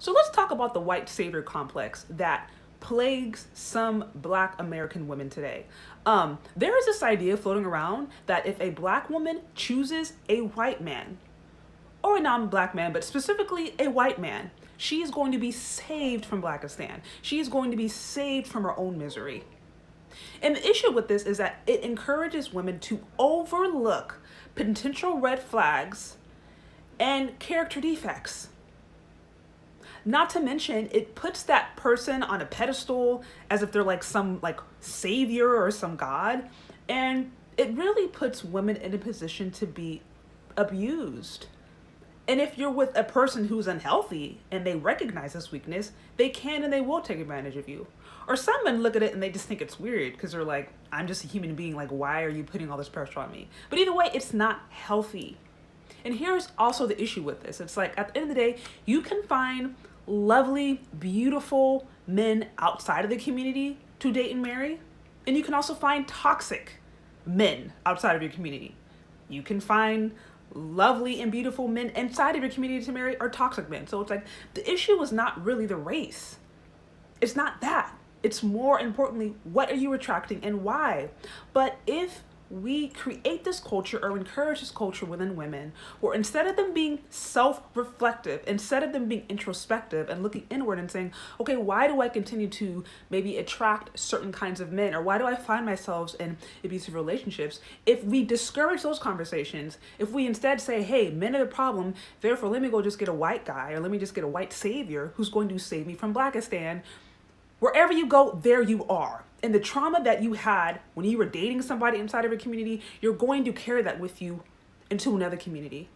So let's talk about the white savior complex that plagues some black American women today. There is this idea floating around that if a black woman chooses a white man, or a non-black man, but specifically a white man, she is going to be saved from Blackistan. She is going to be saved from her own misery. And the issue with this is that it encourages women to overlook potential red flags and character defects. Not to mention, it puts that person on a pedestal as if they're like some like savior or some god. And it really puts women in a position to be abused. And if you're with a person who's unhealthy and they recognize this weakness, they can and they will take advantage of you. Or some men look at it and they just think it's weird because they're like, I'm just a human being. Like, why are you putting all this pressure on me? But either way, it's not healthy. And here's also the issue with this. It's like, at the end of the day, you can find lovely, beautiful men outside of the community to date and marry. And you can also find toxic men outside of your community. You can find lovely and beautiful men inside of your community to marry or toxic men. So it's like, the issue is not really the race. It's not that. It's more importantly, what are you attracting and why? But if we create this culture or encourage this culture within women where instead of them being self-reflective, instead of them being introspective and looking inward and saying, okay, why do I continue to maybe attract certain kinds of men, or why do I find myself in abusive relationships? If we discourage those conversations, if we instead say, hey, men are the problem, therefore let me go just get a white guy, or let me just get a white savior who's going to save me from Blackistan. Wherever you go, there you are. And the trauma that you had when you were dating somebody inside of a community, you're going to carry that with you into another community.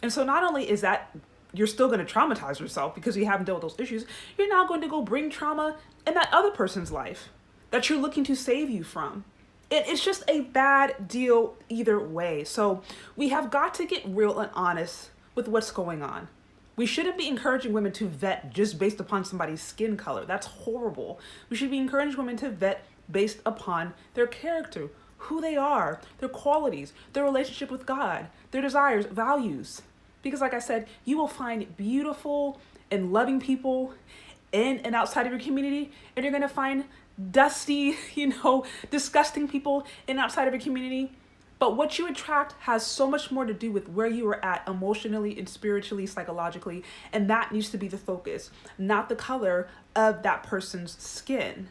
And so not only is that you're still going to traumatize yourself because you haven't dealt with those issues, you're now going to go bring trauma in that other person's life that you're looking to save you from. It's just a bad deal either way. So we have got to get real and honest with what's going on. We shouldn't be encouraging women to vet just based upon somebody's skin color. That's horrible. We should be encouraging women to vet based upon their character, who they are, their qualities, their relationship with God, their desires, values. Because like I said, you will find beautiful and loving people in and outside of your community, and you're going to find dusty, disgusting people in and outside of your community. But what you attract has so much more to do with where you are at emotionally and spiritually, psychologically, and that needs to be the focus, not the color of that person's skin.